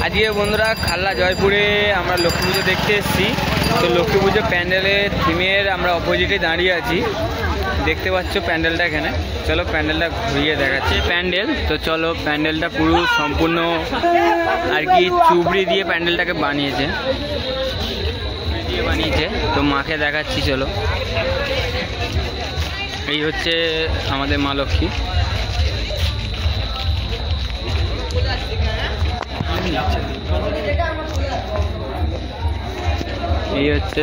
আজকে বন্ধুরা খাল্লা জয়পুরে আমরা লক্ষ্মী পুজো দেখতে এসেছি। তো লক্ষ্মী পুজো প্যান্ডেলের থিমের আমরা অপোজিটে দাঁড়িয়ে আছি, দেখতে পাচ্ছ প্যান্ডেলটা এখানে। চলো প্যান্ডেলটা ঘুরিয়ে দেখাচ্ছে প্যান্ডেল। তো চলো প্যান্ডেলটা পুরো সম্পূর্ণ আর কি চুবড়ি দিয়ে প্যান্ডেলটাকে বানিয়েছে, তো মাকে দেখাচ্ছি। চলো এই হচ্ছে আমাদের মা লক্ষ্মী। এই হচ্ছে